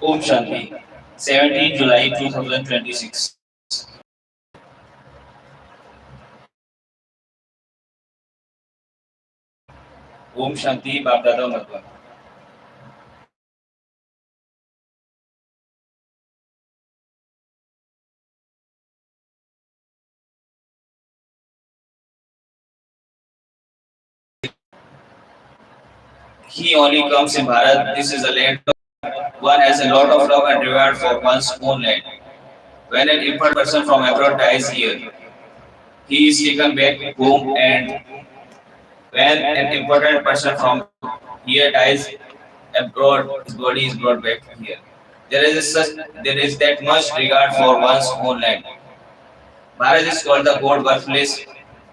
Om Shanti, 17 July 2026. Om Shanti, Bapdada Matwan. He only comes in Bharat. This is a land one has a lot of love and reward for one's own land. When an important person from abroad dies here, he is taken back home, and when an important person from here dies abroad, his body is brought back here. There is that much regard for one's own land. Bharat is called the God birthplace.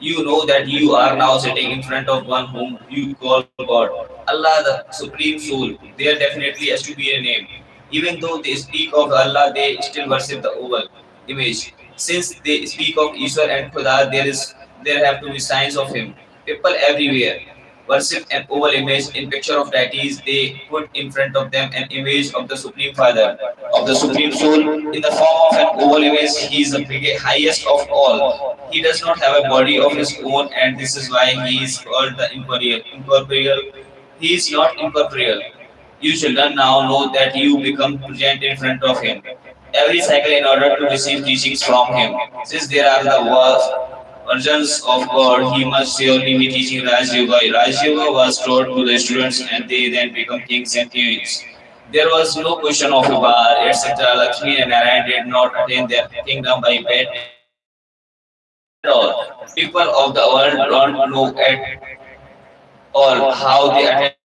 You know that you are now sitting in front of one whom you call God. Allah, the Supreme Soul. There definitely has to be a name. Even though they speak of Allah, they still worship the oval image. Since they speak of Ishwar and Khuda, there have to be signs of him. People everywhere worship an oval image in picture of deities. They put in front of them an image of the Supreme Father, of the Supreme Soul, in the form of an oval image. He is the highest of all. He does not have a body of his own, and this is why he is called the incorporeal. Incorporeal. He is not incorporeal. You children now know that you become present in front of him every cycle in order to receive teachings from him. Since there are the versions of God, he must surely be teaching Raj Yoga. Raj Yoga was taught to the students and they then become kings and queens. There was no question of a bar, etc. Lakshmi and Narayan did not attain their kingdom by bed at all. People of the world don't know at all how they attained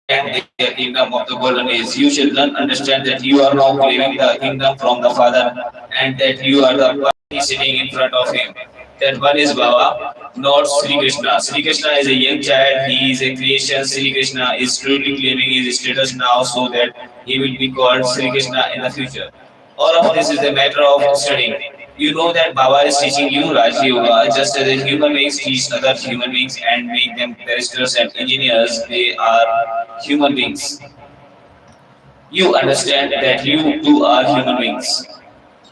their kingdom of the golden age. You children understand that you are now claiming the kingdom from the Father and that you are the party sitting in front of him. That one is Baba, not Sri Krishna. Sri Krishna is a young child, he is a creation. Sri Krishna is truly claiming his status now so that he will be called Sri Krishna in the future. All of this is a matter of studying. You know that Baba is teaching you Raj Yoga just as a human beings teach other human beings and make them barristers and engineers. They are human beings. You understand that you too are human beings.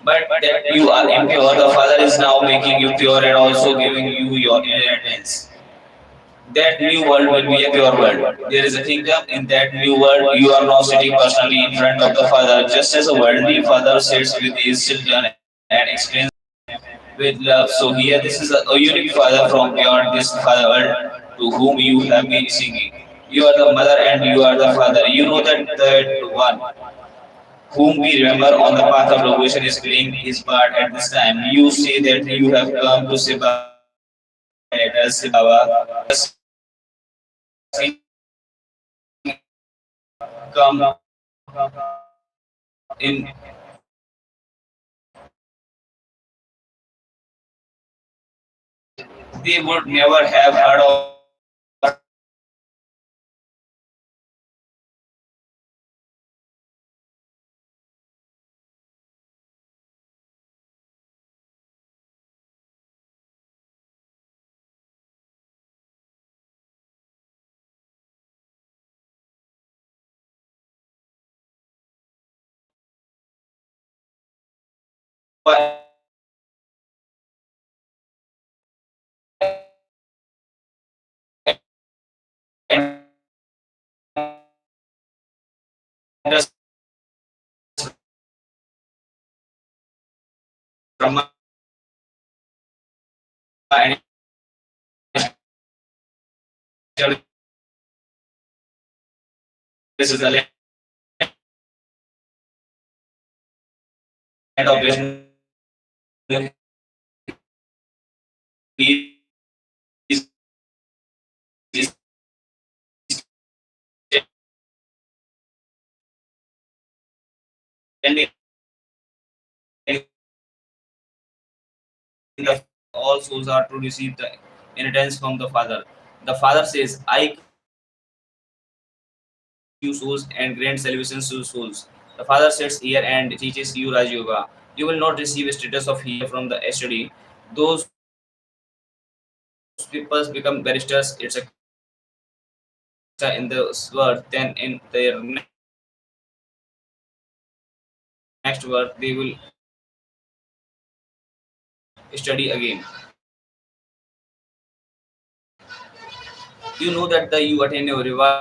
But that you are impure, the Father is now making you pure and also giving you your inheritance. That new world will be a pure world. There is a kingdom in that new world. You are now sitting personally in front of the Father, just as a worldly father sits with his children and explains with love. So here, this is a unique Father from beyond this Father world to whom you have been singing. You are the mother and you are the father. You know that one whom we remember on the path of devotion is playing his part at this time. You say that you have come to say Baba and let us say Baba. Come in. They would never have heard of Brahma and this is the land of Vishnu. He is standing in the all souls are to receive the inheritance from the Father. The Father says, I you souls and grant salvation to souls. The Father sits here and teaches you Raj Yoga. You will not receive a status of here from the study. Those people become barristers, it's a in the word, then in their next birth they will study again. You know that the you attain a reward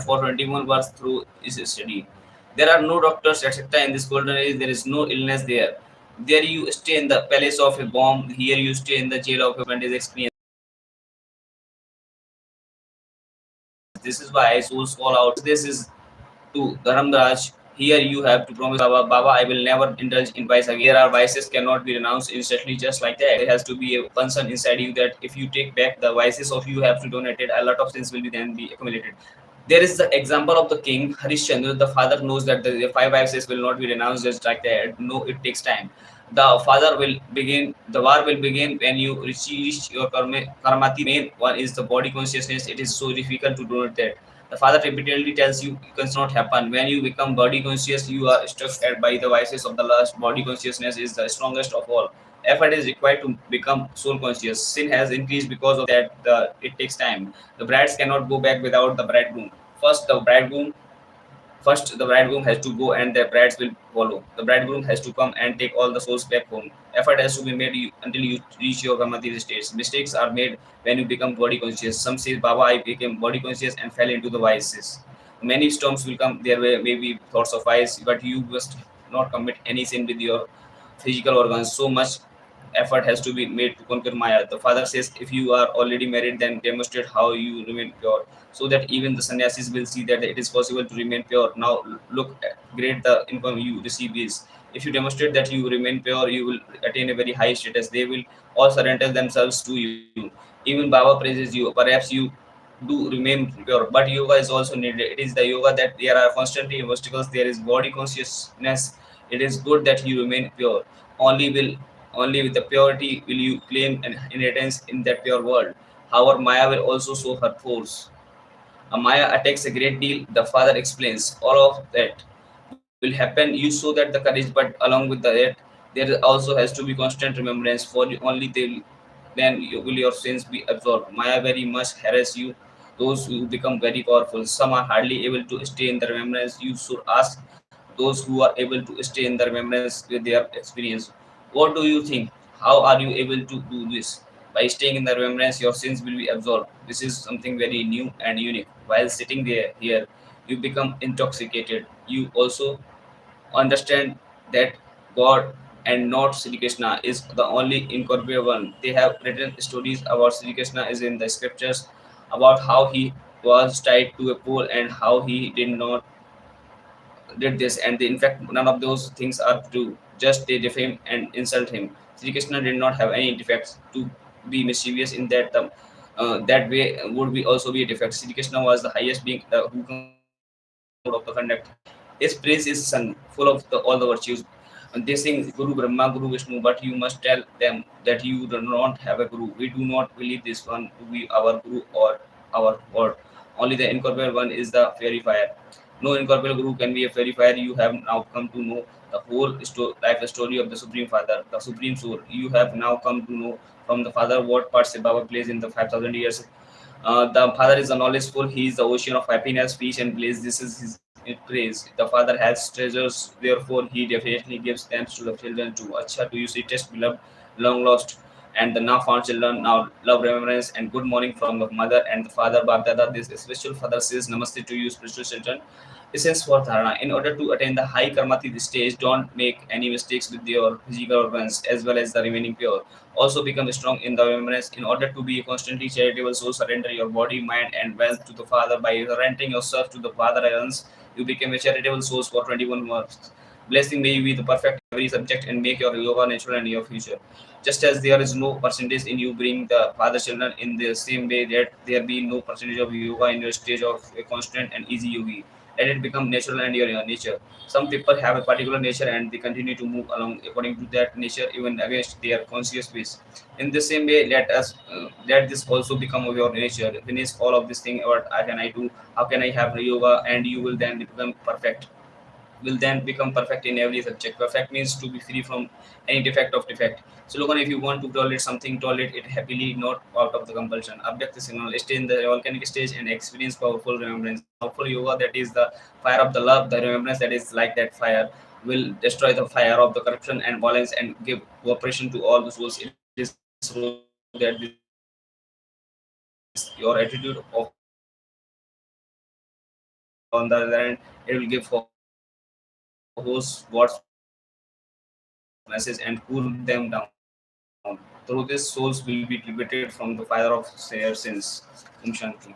for 21 births through is study. There are no doctors etc. in this golden age. There is no illness there. There you stay in the palace of a bomb. Here you stay in the jail of a 20 experience. This is why souls fall out. This is to Dharamraj. Here you have to promise Baba, Baba, I will never indulge in vice again. There are vices cannot be renounced instantly just like that. There has to be a concern inside you that if you take back the vices of you have to donate it, a lot of sins will be then be accumulated. There is the example of the king Harishchandra. The father knows that the five vices will not be renounced just like that. No, it takes time. The father will begin. The war will begin when you reach your karmati. Main one is the body consciousness. It is so difficult to do that. The father repeatedly tells you it cannot happen. When you become body conscious, you are struck by the vices of the lust. Body consciousness is the strongest of all. Effort is required to become soul conscious. Sin has increased because of that. It takes time. The brides cannot go back without the bridegroom. First, the bridegroom First, the bridegroom has to go and the brides will follow. The bridegroom has to come and take all the souls back home. Effort has to be made until you reach your Kamati states. Mistakes are made when you become body conscious. Some say, Baba, I became body conscious and fell into the vices. Many storms will come. There may be thoughts of vice, but you must not commit any sin with your physical organs. So much effort has to be made to conquer Maya. The father says, if you are already married, then demonstrate how you remain pure, so that even the sannyasis will see that it is possible to remain pure. Now, look, great the income you receive is. If you demonstrate that you remain pure, you will attain a very high status. They will all surrender themselves to you. Even Baba praises you. Perhaps you do remain pure, but yoga is also needed. It is the yoga that there are constantly obstacles. There is body consciousness. It is good that you remain pure. Only will only with the purity will you claim an inheritance in that pure world. However, Maya will also show her force. Maya attacks a great deal. The father explains all of that will happen. You show that the courage, but along with that, there also has to be constant remembrance. For only they then will your sins be absorbed. Maya very much harass you. Those who become very powerful, some are hardly able to stay in the remembrance. You should ask those who are able to stay in the remembrance with their experience. What do you think? How are you able to do this? By staying in the remembrance, your sins will be absorbed. This is something very new and unique. While sitting there here, you become intoxicated. You also understand that God and not Sri Krishna is the only incorporeal one. They have written stories about Sri Krishna is in the scriptures about how he was tied to a pole and how he did not did this, and in fact none of those things are true. Just they defame and insult him. Sri Krishna did not have any defects to be mischievous in that that way would be also be a defect. Sri Krishna was the highest being who comes out of the conduct. His praise is sung full of all the virtues. And they sing Guru Brahma, Guru Vishnu, but you must tell them that you do not have a guru. We do not believe this one to be our guru or our God. Only the incorporeal one is the purifier. No incorporeal guru can be a purifier. You have now come to know the whole life story of the Supreme Father, the Supreme Soul. You have now come to know from the Father what part Baba plays in the 5,000 years. The Father is the knowledgeful. He is the ocean of happiness, peace, and bliss. This is his praise. The Father has treasures, therefore he definitely gives thanks to the children too. Acha, do you see test beloved, long lost, and the now found children now love, remembrance, and good morning from the mother and the father. Bapdada, this spiritual father says namaste to you, spiritual children. Essence for dharana. In order to attain the high karmati stage, don't make any mistakes with your physical organs as well as the remaining pure. Also become strong in the remembrance. In order to be constantly charitable, so surrender your body, mind, and wealth to the Father. By surrendering yourself to the Father alone, you become a charitable source for 21 months. Blessing may you be the perfect in every subject and make your yoga natural in your future. Just as there is no percentage in you bring the father children, in the same way that there be no percentage of yoga in your stage of a constant and easy yogi. Let it become natural and your nature. Some people have a particular nature and they continue to move along according to that nature even against their conscious ways. In the same way, let this also become your nature. Finish all of this thing. What can I do? How can I have yoga? And you will then become perfect. will then become perfect in every subject. Perfect means to be free from any defect of defect. So look on, if you want to tolerate something, tolerate it happily, not out of the compulsion. Abject signal, stay in the volcanic stage and experience powerful remembrance. Powerful yoga, that is the fire of the love, the remembrance that is like that fire will destroy the fire of the corruption and violence and give cooperation to all the souls. It is so that this your attitude of tolerance will be on the other hand, it will give hosts God's message and cool them down. Through this souls will be liberated from the fire of their sins. Om Shanti.